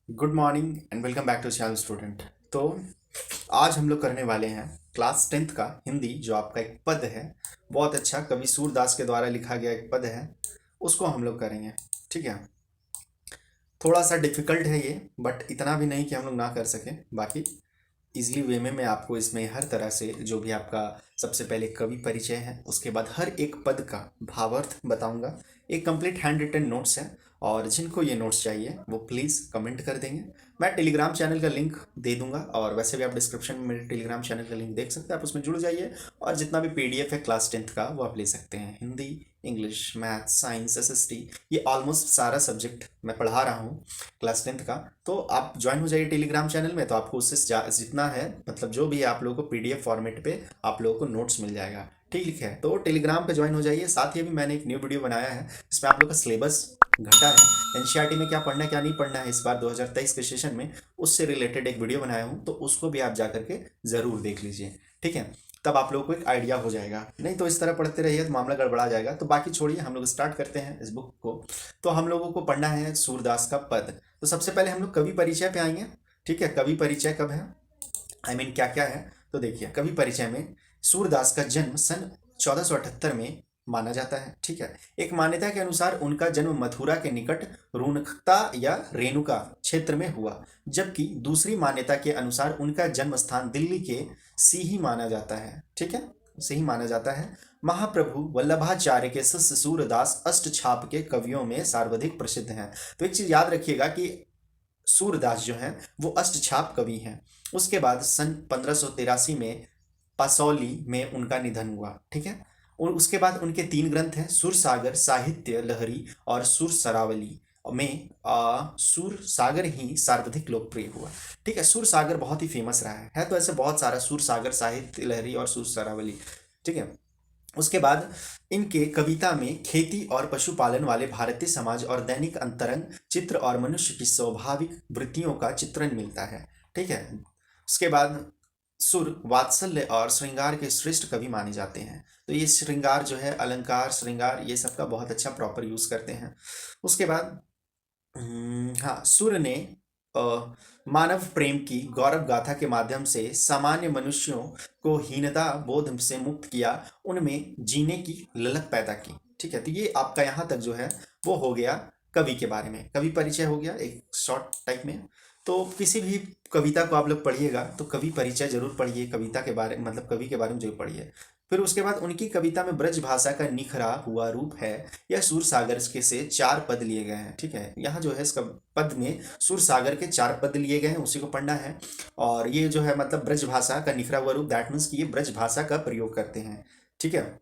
Good morning and welcome back to channel student. तो आज हम लोग करने वाले हैं क्लास 10th का हिंदी, जो आपका एक पद है। बहुत अच्छा कवि सूरदास के द्वारा लिखा गया एक पद है, उसको हम लोग करेंगे। ठीक है। थोड़ा सा डिफिकल्ट है ये, बट इतना भी नहीं कि हम लोग ना कर सकें। बाकी इजली वे में मैं आपको इसमें हर तरह से जो भी आपका सबसे पहले कवि परिचय है, उसके बाद हर एक पद का भावार्थ बताऊंगा। एक कंप्लीट हैंड रिटन नोट्स है, और जिनको ये नोट्स चाहिए वो प्लीज़ कमेंट कर देंगे। मैं टेलीग्राम चैनल का लिंक दे दूंगा, और वैसे भी आप डिस्क्रिप्शन में मेरे टेलीग्राम चैनल का लिंक देख सकते हैं, आप उसमें जुड़ जाइए। और जितना भी पीडीएफ है क्लास 10th का वो आप ले सकते हैं। Hindi, English, math, science, SST, ये ऑलमोस्ट सारा सब्जेक्ट मैं पढ़ा रहा हूँ क्लास 10th का। तो आप ज्वाइन हो जाइए टेलीग्राम चैनल में, तो आपको उससे जितना है, मतलब जो भी आप लोगों को पीडीएफ फॉर्मेट पे आप लोगों को नोट्स मिल जाएगा। ठीक है, तो टेलीग्राम पे ज्वाइन हो जाइए। साथ ही अभी मैंने एक न्यू वीडियो बनाया है, इसमें आप लोग का सिलेबस घटा है, एनसीईआरटी में क्या पढ़ना है क्या नहीं पढ़ना है इस बार 2023 के सेशन में, उससे रिलेटेड एक वीडियो बनाया हूँ, तो उसको भी आप जा करके ज़रूर देख लीजिए। ठीक है, तब आप लोगों को एक आइडिया हो जाएगा। नहीं तो इस तरह पढ़ते रहिए तो मामला गड़बड़ा जाएगा। तो बाकी छोड़िए, हम लोग स्टार्ट करते हैं इस बुक को। तो हम लोगों को पढ़ना है सूरदास का पद। तो सबसे पहले हम लोग कवि परिचय पे आएंगे। ठीक है, कवि परिचय कब है, क्या क्या है। तो देखिए, कवि परिचय में सूरदास का जन्म सन 1478 में माना जाता है। ठीक है। एक मान्यता के अनुसार उनका जन्म मथुरा के निकट रुणकता या रेणुका क्षेत्र में हुआ, जबकि दूसरी मान्यता के अनुसार उनका जन्म स्थान दिल्ली के सीही माना जाता है। ठीक है, सही माना जाता है। महाप्रभु वल्लभाचार्य के शिष्य सूरदास अष्टछाप के कवियों में सर्वाधिक प्रसिद्ध हैं। तो एक चीज याद रखिएगा कि सूरदास जो हैं वो अष्टछाप कवि हैं। उसके बाद सन 1583 में पासौली में उनका निधन हुआ। ठीक है। और उसके बाद उनके तीन ग्रंथ हैं, सुरसागर, साहित्य लहरी और सुर सरावली। में सुर सागर ही सर्वाधिक लोकप्रिय हुआ। ठीक है, सुर सागर बहुत ही फेमस रहा है तो ऐसे बहुत सारा सुर सागर, साहित्य लहरी और सुर सरावली। ठीक है। उसके बाद इनके कविता में खेती और पशुपालन वाले भारतीय समाज और दैनिक अंतरंग चित्र और मनुष्य की स्वाभाविक वृत्तियों का चित्रण मिलता है। ठीक है। उसके बाद सुर, वात्सल्य और श्रृंगार के श्रेष्ठ कवि माने जाते हैं। तो ये श्रृंगार जो है, अलंकार, श्रृंगार, ये सब का बहुत अच्छा प्रॉपर यूज करते हैं। उसके बाद हाँ, सूर्य ने मानव प्रेम की गौरव गाथा के माध्यम से सामान्य मनुष्यों को हीनता बोध से मुक्त किया, उनमें जीने की ललक पैदा की। ठीक है, तो ये आपका यहाँ तक जो है वो हो गया कवि के बारे में। कवि परिचय हो गया एक शॉर्ट टाइप में। तो किसी भी कविता को आप लोग पढ़िएगा तो कवि परिचय जरूर पढ़िए, कविता के बारे मतलब कवि के बारे में जरूर पढ़िए। फिर उसके बाद उनकी कविता में ब्रज भाषा का निखरा हुआ रूप है। यह सूर सागर के से चार पद लिए गए हैं। ठीक है, यहाँ जो है इसका पद में सूर सागर के चार पद लिए गए हैं, उसी को पढ़ना है। और ये जो है मतलब ब्रज भाषा का निखरा हुआ रूप, दैट मीन्स कि ये ब्रज भाषा का प्रयोग करते हैं। ठीक है।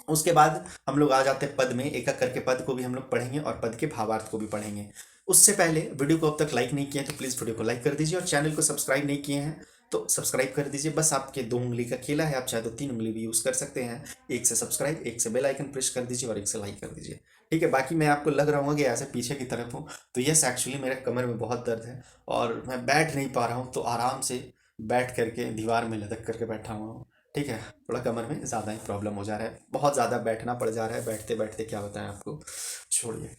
उसके बाद हम लोग आ जाते हैं पद में, एक एक करके पद को भी हम लोग पढ़ेंगे और पद के भावार्थ को भी पढ़ेंगे। उससे पहले वीडियो को अब तक लाइक नहीं किया है तो प्लीज़ वीडियो को लाइक कर दीजिए, और चैनल को सब्सक्राइब नहीं किए हैं तो सब्सक्राइब कर दीजिए। बस आपके दो उंगली का खेला है, आप चाहे तो तीन उंगली भी यूज़ कर सकते हैं। एक से सब्सक्राइब, एक से बेल आइकन प्रेस कर दीजिए, और एक से लाइक कर दीजिए। ठीक है। बाकी मैं आपको लग रहा हूँ कि ऐसे पीछे की तरफ हूँ, तो यस, एक्चुअली मेरे कमर में बहुत दर्द है और मैं बैठ नहीं पा रहा हूँ, तो आराम से बैठ करके दीवार में लटक करके बैठा हुआ हूँ। ठीक है, थोड़ा कमर में ज़्यादा ही प्रॉब्लम हो जा रहा है, बहुत ज़्यादा बैठना पड़ जा रहा है। बैठते बैठते क्या होता है आपको, छोड़िए।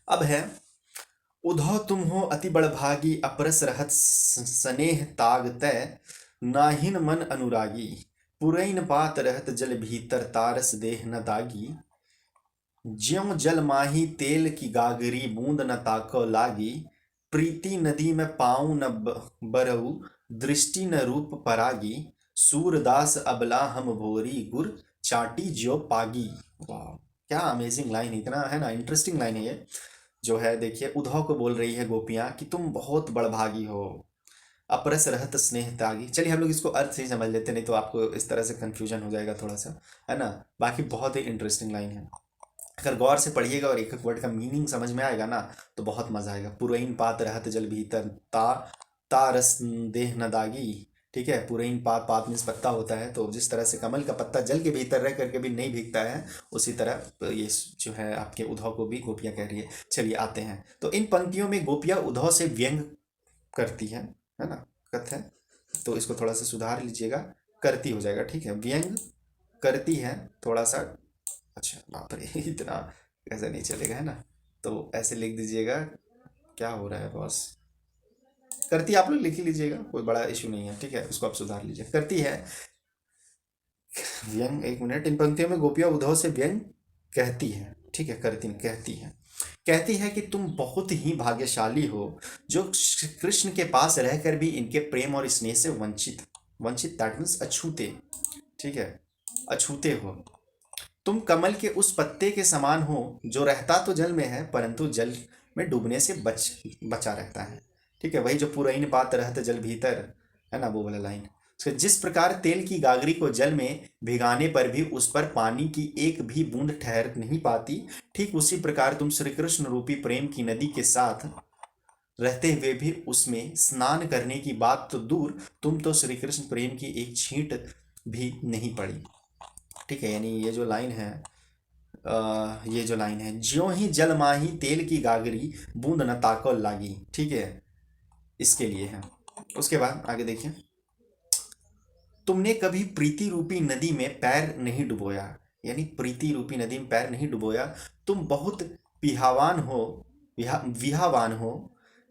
अब है, उधौ तुम हो अति बड़भागी, अपरस रहत स्नेह ताग तय, नाहिन मन अनुरागी, पुरैन पात रहत जल भीतर, तारस देह न दागी, ज्यों जल माही तेल की गागरी, बूंद न ताको लागी, प्रीति नदी में पाऊं न बरऊ, दृष्टि न रूप परागी, सूरदास अबला हम भोरी, गुर चाटी ज्यो पागी। वाह, क्या अमेजिंग लाइन है, इतना है ना, इंटरेस्टिंग लाइन है ये। जो है देखिए, उद्धव को बोल रही है गोपियां कि तुम बहुत बड़भागी हो, अपरस रहत स्नेह त्यागी। चलिए हम लोग इसको अर्थ से ही समझ लेते, नहीं तो आपको इस तरह से कंफ्यूजन हो जाएगा थोड़ा सा, है ना। बाकी बहुत ही इंटरेस्टिंग लाइन है, अगर गौर से पढ़िएगा और एक एक वर्ड का मीनिंग समझ में आएगा ना तो बहुत मजा आएगा। पुरैन पात रहत जल भीतर, ता रस देह न दागी। ठीक है, पुरैन पात, पात मीन्स पत्ता होता है, तो जिस तरह से कमल का पत्ता जल के भीतर रह करके भी नहीं भीगता है, उसी तरह ये जो है आपके उद्धव को भी गोपियां कह रही है। चलिए आते हैं, तो इन पंक्तियों में गोपियां उद्धव से व्यंग करती है ना, कथ है, तो इसको थोड़ा सा सुधार लीजिएगा, करती हो जाएगा। ठीक है, व्यंग करती है थोड़ा सा। अच्छा, बाप रे इतना ऐसा नहीं चलेगा, है ना। तो ऐसे लिख दीजिएगा, क्या हो रहा है बॉस। करती आप लोग लिख ही लीजिएगा, कोई बड़ा इशू नहीं है, ठीक है, उसको आप सुधार लीजिए। करती है व्यंग, एक मिनट, इन पंक्तियों में गोपियां उद्धव से व्यंग कहती है, ठीक है, कहती है कि तुम बहुत ही भाग्यशाली हो जो कृष्ण के पास रहकर भी इनके प्रेम और स्नेह से वंचित, वंचित दैट मीन्स अछूते, ठीक है, अछूते हो। तुम कमल के उस पत्ते के समान हो जो रहता तो जल में है परंतु जल में डूबने से बचा रहता है, ठीक है, वही जो पुरैन पात रहत जल भीतर, है ना, वो वाला लाइन। जिस प्रकार तेल की गागरी को जल में भिगाने पर भी उस पर पानी की एक भी बूंद ठहर नहीं पाती, ठीक उसी प्रकार तुम श्री कृष्ण रूपी प्रेम की नदी के साथ रहते हुए भी उसमें स्नान करने की बात तो दूर, तुम तो श्री कृष्ण प्रेम की एक छींट भी नहीं पड़ी, ठीक है। यानी ये जो लाइन है, ज्यों ही जल माही तेल की गागरी बूंद न ताको लागी, ठीक है, इसके लिए है। उसके बाद आगे देखिए, तुमने कभी प्रीति रूपी नदी में पैर नहीं डुबोया, यानी प्रीति रूपी नदी में पैर नहीं डुबोया, तुम बहुत विहावान हो, विहावान हो,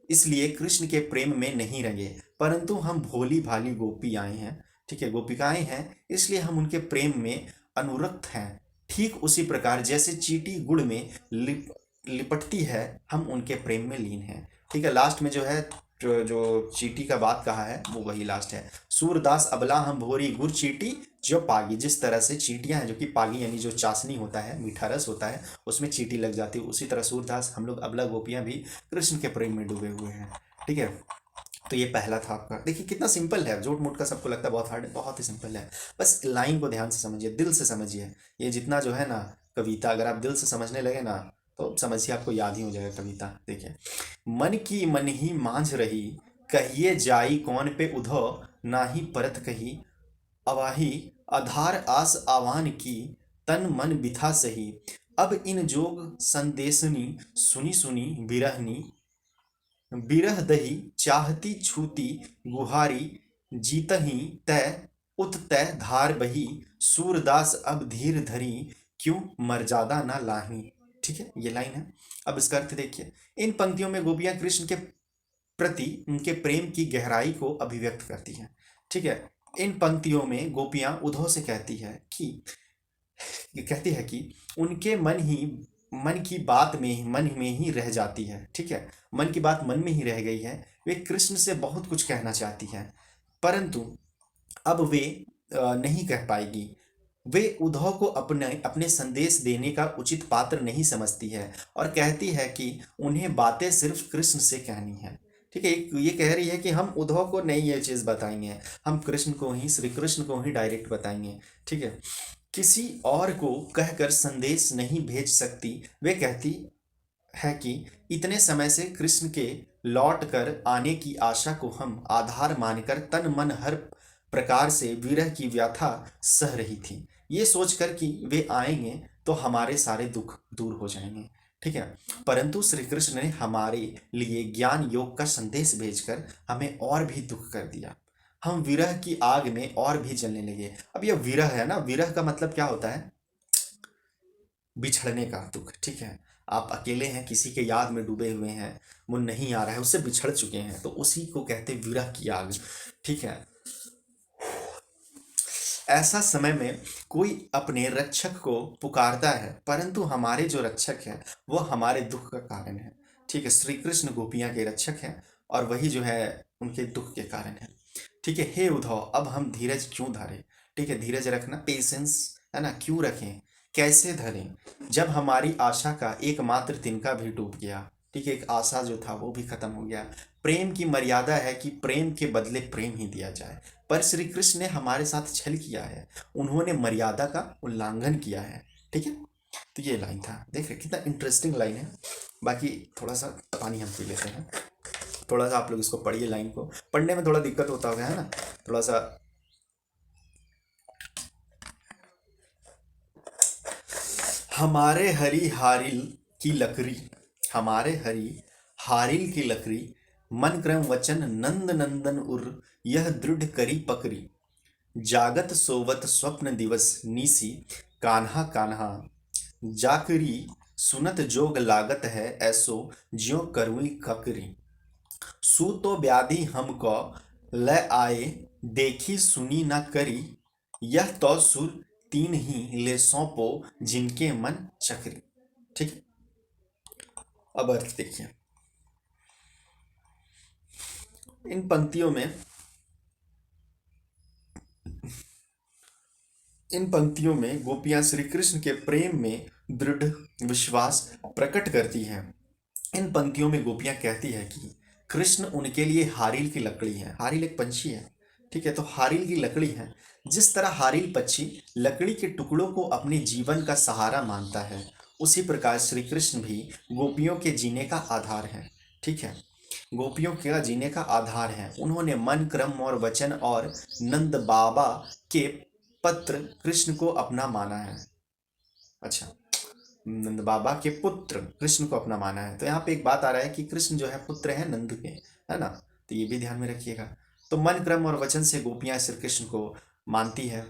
इसलिए कृष्ण के प्रेम में नहीं रंगे, परंतु हम भोली भाली गोपी आए हैं, ठीक है, गोपिकाएं हैं, इसलिए हम उनके प्रेम में अनुरक्त हैं। ठीक उसी प्रकार जैसे चींटी गुड़ में लिपटती है, हम उनके प्रेम में लीन हैं, ठीक है। लास्ट में जो है, जो चींटी का बात कहा है वो वही लास्ट है। सूरदास अबला हम भोरी गुड़ चींटी जो पागी, जिस तरह से चींटियां हैं जो कि पागी यानी जो चाशनी होता है, मीठा रस होता है, उसमें चींटी लग जाती है, उसी तरह सूरदास हम लोग अबला गोपियां भी कृष्ण के प्रेम में डूबे हुए हैं, ठीक है। तो ये पहला था आपका। देखिए कितना सिंपल है, जोट मोट का सबको लगता है बहुत हार्ड है, बहुत ही सिंपल है। बस लाइन को ध्यान से समझिए, दिल से समझिए। ये जितना जो है ना कविता, अगर आप दिल से समझने लगे ना तो समझिए आपको याद ही हो जाएगा कविता। देखिए, मन की मन ही मांझ रही, कहिए जाई कौन पे उधो, ना ही परत कही अवाही, आधार आस आवान की, तन मन बिथा सही, अब इन जोग संदेशनी, सुनी सुनी बिरहनी, बिरह दही चाहती छूती गुहारी, जीतही तय उत तय धार बही, सूरदास अब धीर धरी, क्यों मर्यादा ना लाही, ठीक है, ये लाइन है। अब इसका अर्थ देखिए, इन पंक्तियों में गोपियां कृष्ण के प्रति उनके प्रेम की गहराई को अभिव्यक्त करती हैं, ठीक है। इन पंक्तियों में गोपियां उद्धव से कहती है कि उनके मन की बात में मन में ही रह जाती है, ठीक है, मन की बात मन में ही रह गई है, वे कृष्ण से बहुत कुछ कहना चाहती हैं परंतु अब वे नहीं कह पाएगी। वे उद्धव को अपने अपने संदेश देने का उचित पात्र नहीं समझती है और कहती है कि उन्हें बातें सिर्फ कृष्ण से कहनी है, ठीक है। ये कह रही है कि हम उद्धव को नहीं ये चीज़ बताएंगे, हम कृष्ण को ही, श्री कृष्ण को ही डायरेक्ट बताएंगे, ठीक है, किसी और को कहकर संदेश नहीं भेज सकती। वे कहती है कि इतने समय से कृष्ण के लौट कर आने की आशा को हम आधार मानकर तन मन हर प्रकार से विरह की व्यथा सह रही थी, ये सोचकर कि वे आएंगे तो हमारे सारे दुख दूर हो जाएंगे, ठीक है। परंतु श्री कृष्ण ने हमारे लिए ज्ञान योग का संदेश भेजकर हमें और भी दुख कर दिया, हम विरह की आग में और भी जलने लगे। अब यह विरह है ना, विरह का मतलब क्या होता है, बिछड़ने का दुख, ठीक है। आप अकेले हैं, किसी के याद में डूबे हुए हैं, वो नहीं आ रहा है, उससे बिछड़ चुके हैं, तो उसी को कहते विरह की आग, ठीक है। ऐसा समय में कोई अपने रक्षक को पुकारता है परंतु हमारे जो रक्षक हैं वो हमारे दुख का कारण है, ठीक है। श्री कृष्ण गोपियां के रक्षक हैं और वही जो है उनके दुख के कारण है, ठीक है। हे उद्धव, अब हम धीरज क्यों धरें, ठीक है, धीरज रखना, पेशेंस, है ना, क्यों रखें, कैसे धरें, जब हमारी आशा का एकमात्र तिनका भी डूब गया, ठीक है, एक आशा जो था वो भी खत्म हो गया। प्रेम की मर्यादा है कि प्रेम के बदले प्रेम ही दिया जाए, पर श्री कृष्ण ने हमारे साथ छल किया है, उन्होंने मर्यादा का उल्लंघन किया है, ठीक है। तो ये लाइन था, देख रहे कितना इंटरेस्टिंग लाइन है। बाकी थोड़ा सा पानी हम पी लेते हैं, थोड़ा सा आप लोग इसको पढ़िए, लाइन को पढ़ने में थोड़ा दिक्कत होता होगा, है ना, थोड़ा सा। हमारे हरी हारिल की लकड़ी, हमारे हरी हारिल की लकड़ी, मन क्रम वचन नंद नंदन उर, यह दृढ़ करी पकड़ी, जागत सोवत स्वप्न दिवस नीसी, कान्हा कान्हा जाकरी, सुनत जोग लागत है ऐसो, ज्यों करुई ककरी। सूतो व्याधि हमको ल आए, देखी सुनी न करी, यह तो सुर तीन ही ले सौंपो, जिनके मन चकरी। ठीक है, अब अर्थ देखिए। इन पंक्तियों में गोपियां श्री कृष्ण के प्रेम में दृढ़ विश्वास प्रकट करती हैं। इन पंक्तियों में गोपियां कहती है कि कृष्ण उनके लिए हारील की लकड़ी है। हारील एक पंछी है, ठीक है, तो हारील की लकड़ी है। जिस तरह हारील पक्षी लकड़ी के टुकड़ों को अपने जीवन का सहारा मानता है, उसी प्रकार श्री कृष्ण भी गोपियों के जीने का आधार है। ठीक है, गोपियों का जीने का आधार है। उन्होंने मन, क्रम और वचन और नंद बाबा के पत्र कृष्ण को अपना माना है। अच्छा, नंद बाबा के पुत्र कृष्ण को अपना माना है। तो यहाँ पे एक बात आ रहा है कि कृष्ण जो है पुत्र है नंद के, है ना, तो ये भी ध्यान में रखिएगा। तो मन, क्रम और वचन से गोपियां श्री कृष्ण को मानती है।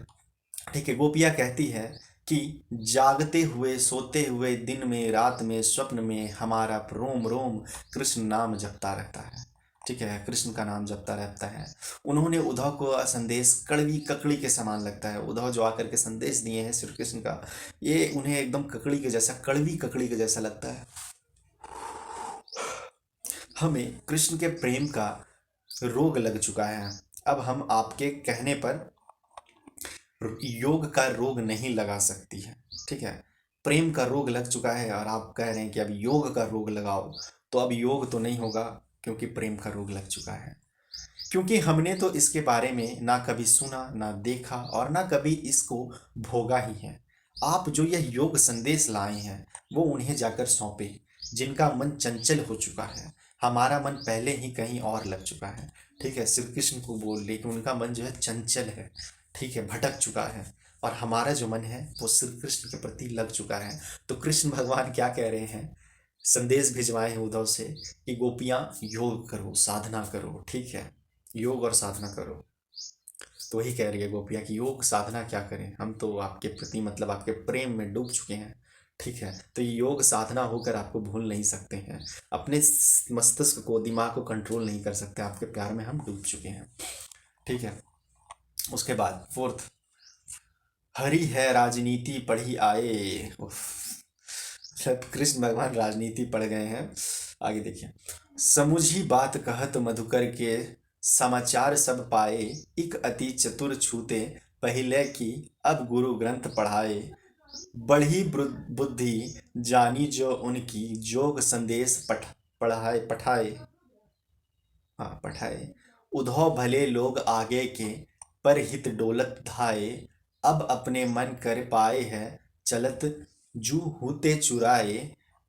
ठीक है, गोपियां कहती है कि जागते हुए, सोते हुए, दिन में, रात में, स्वप्न में हमारा रोम रोम कृष्ण नाम जपता रहता है। ठीक है, कृष्ण का नाम जपता रहता है। उन्होंने उद्धव को संदेश कड़वी ककड़ी के समान लगता है। उद्धव जो आकर के संदेश दिए हैं श्री कृष्ण का, ये उन्हें एकदम ककड़ी के जैसा, कड़वी ककड़ी के जैसा लगता है। हमें कृष्ण के प्रेम का रोग लग चुका है। अब हम आपके कहने पर योग का रोग नहीं लगा सकती है। ठीक है, प्रेम का रोग लग चुका है और आप कह रहे हैं कि अब योग का रोग लगाओ, तो अब योग तो नहीं होगा, क्योंकि प्रेम का रोग लग चुका है। क्योंकि हमने तो इसके बारे में ना कभी सुना, ना देखा और ना कभी इसको भोगा ही है। आप जो यह योग संदेश लाए हैं, वो उन्हें जाकर सौंपे, जिनका मन चंचल हो चुका है। हमारा मन पहले ही कहीं और लग चुका है। ठीक है, श्री कृष्ण को बोल रहे कि उनका मन जो है चंचल है, ठीक है, भटक चुका है, और हमारा जो मन है वो श्री कृष्ण के प्रति लग चुका है। तो कृष्ण भगवान क्या कह रहे हैं, संदेश भिजवाए हैं उद्धव से कि गोपियां योग करो, साधना करो। ठीक है, योग और साधना करो। तो वही कह रही है गोपियां कि योग साधना क्या करें, हम तो आपके प्रति मतलब आपके प्रेम में डूब चुके हैं। ठीक है, तो ये योग साधना होकर आपको भूल नहीं सकते हैं, अपने मस्तिष्क को, दिमाग को कंट्रोल नहीं कर सकते, आपके प्यार में हम डूब चुके हैं। ठीक है, उसके बाद फोर्थ, हरि है राजनीति पढ़ी आए। मतलब कृष्ण भगवान राजनीति पढ़ गए हैं। आगे देखिए, समुझी बात कहत मधुकर के, समाचार सब पाए, इक अति चतुर छूते, पहले की अब गुरु ग्रंथ पढ़ाए, बढ़ी बुद्धि जानी जो उनकी, जोग संदेश पढ़ाए पठाए, हाँ पठाए, उधो भले लोग आगे के, पर हित डोलत धाये, अब अपने मन कर पाए है, चलत जू हूते चुराए,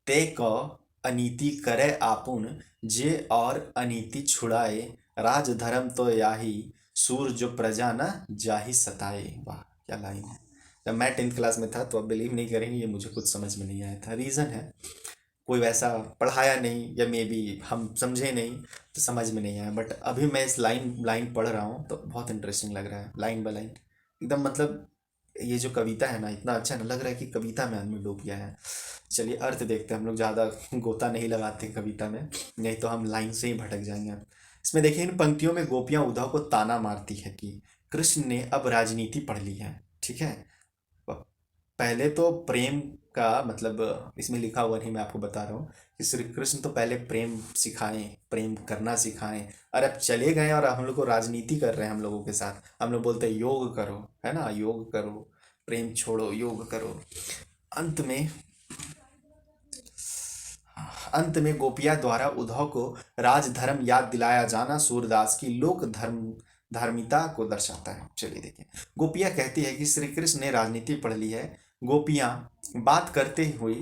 ते को अनीति करे आपुन, जे और अनीति छुड़ाए, राज धर्म तो याही, सूर जो प्रजा न जाही सताए। वाह क्या लाइन है। जब मैं 10th क्लास में था तो आप बिलीव नहीं करेंगे, ये मुझे कुछ समझ में नहीं आया था। रीज़न है, कोई वैसा पढ़ाया नहीं, या मे बी हम समझे नहीं, तो समझ में नहीं आया। बट अभी मैं इस लाइन लाइन पढ़ रहा हूँ तो बहुत इंटरेस्टिंग लग रहा है, लाइन बाय लाइन एकदम। मतलब ये जो कविता है ना, इतना अच्छा लग रहा है कि कविता में आदमी डूब गया है। चलिए अर्थ देखते हैं, हम लोग ज़्यादा गोता नहीं लगाते कविता में, नहीं तो हम लाइन से ही भटक जाएंगे। इसमें देखिए, इन पंक्तियों में गोपियाँ उद्धव को ताना मारती है कि कृष्ण ने अब राजनीति पढ़ ली है। ठीक है, पहले तो प्रेम का मतलब इसमें लिखा हुआ नहीं, मैं आपको बता रहा हूँ कि श्री कृष्ण तो पहले प्रेम सिखाएं, प्रेम करना सिखाएं, और अब चले गए और हम लोग को राजनीति कर रहे हैं हम लोगों के साथ। हम लोग बोलते हैं योग करो, है ना, योग करो, प्रेम छोड़ो, योग करो। अंत में गोपिया द्वारा उद्धव को राजधर्म याद दिलाया जाना सूरदास की लोक धार्मिकता को दर्शाता है। चलिए देखिए, गोपियां कहती है कि श्री कृष्ण ने राजनीति पढ़ ली है। गोपियां बात करते हुए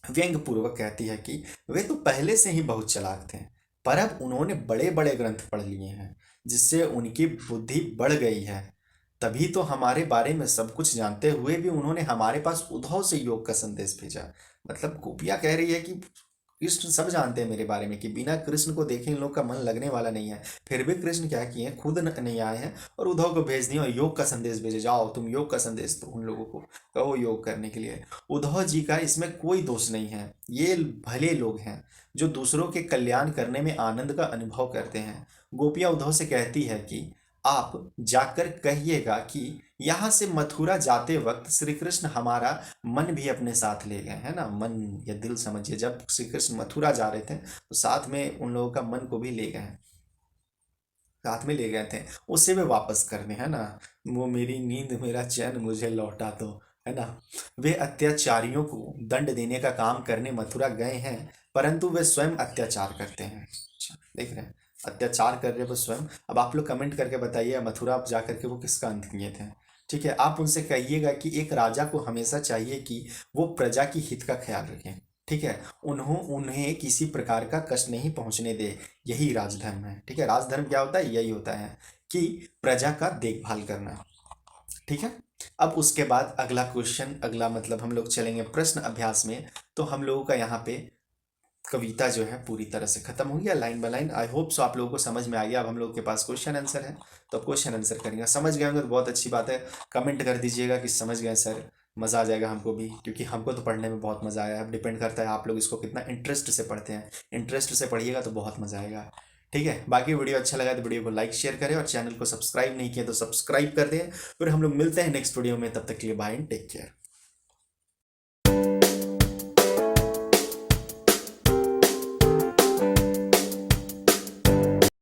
व्यंग पूर्वक कहती है कि वे तो पहले से ही बहुत चालाक थे, पर अब उन्होंने बड़े बड़े ग्रंथ पढ़ लिए हैं, जिससे उनकी बुद्धि बढ़ गई है। तभी तो हमारे बारे में सब कुछ जानते हुए भी उन्होंने हमारे पास उद्धव से योग का संदेश भेजा। मतलब गोपियां कह रही है कि कृष्ण सब जानते हैं मेरे बारे में कि बिना कृष्ण को देखे इन लोग का मन लगने वाला नहीं है। फिर भी कृष्ण क्या किए, खुद नहीं आए हैं और उद्धव को भेज दिया और योग का संदेश भेजे, जाओ तुम योग का संदेश दो उन लोगों को, कहो योग करने के लिए। उद्धव जी का इसमें कोई दोष नहीं है। ये भले लोग हैं जो दूसरों के कल्याण करने में आनंद का अनुभव करते हैं। गोपियां उद्धव से कहती है कि आप जाकर कहिएगा कि यहाँ से मथुरा जाते वक्त श्री कृष्ण हमारा मन भी अपने साथ ले गए, है ना, मन या दिल समझिए। जब श्री कृष्ण मथुरा जा रहे थे तो साथ में उन लोगों का मन को भी ले गए हैं, साथ में ले गए थे, उसे वे वापस करने, है ना। वो मेरी नींद मेरा चैन मुझे लौटा दो, है ना। वे अत्याचारियों को दंड देने का काम करने मथुरा गए हैं, परंतु वे स्वयं अत्याचार करते हैं। अच्छा, देख रहे हैं, अत्याचार कर रहे वो स्वयं। अब आप लोग कमेंट करके बताइए मथुरा आप जा करके वो किसका अंत किए थे। ठीक है, आप उनसे कहिएगा कि एक राजा को हमेशा चाहिए कि वो प्रजा की हित का ख्याल रखें। ठीक है, उन्हें किसी प्रकार का कष्ट नहीं पहुंचने दे, यही राजधर्म है। ठीक है, राजधर्म क्या होता है, यही होता है कि प्रजा का देखभाल करना। ठीक है, अब उसके बाद अगला क्वेश्चन, अगला मतलब हम लोग चलेंगे प्रश्न अभ्यास में। तो हम लोगों का यहाँ पे कविता जो है पूरी तरह से खत्म हो गया, line by line. I hope so आप लोगों को समझ में आ गया। अब हम लोग के पास क्वेश्चन आंसर है, तो क्वेश्चन आंसर करेंगे। समझ गए होंगे तो बहुत अच्छी बात है, कमेंट कर दीजिएगा कि समझ गए सर, मज़ा आ जाएगा हमको भी, क्योंकि हमको तो पढ़ने में बहुत मज़ा आया है। अब डिपेंड करता है आप लोग इसको कितना इंटरेस्ट से पढ़ते हैं। इंटरेस्ट से पढ़िएगा तो बहुत मज़ा आएगा। ठीक है, बाकी वीडियो अच्छा लगा तो वीडियो को लाइक शेयर करें और चैनल को सब्सक्राइब नहीं किया तो सब्सक्राइब कर दें। फिर हम लोग मिलते हैं नेक्स्ट वीडियो में, तब तक के लिए बाय एंड टेक केयर।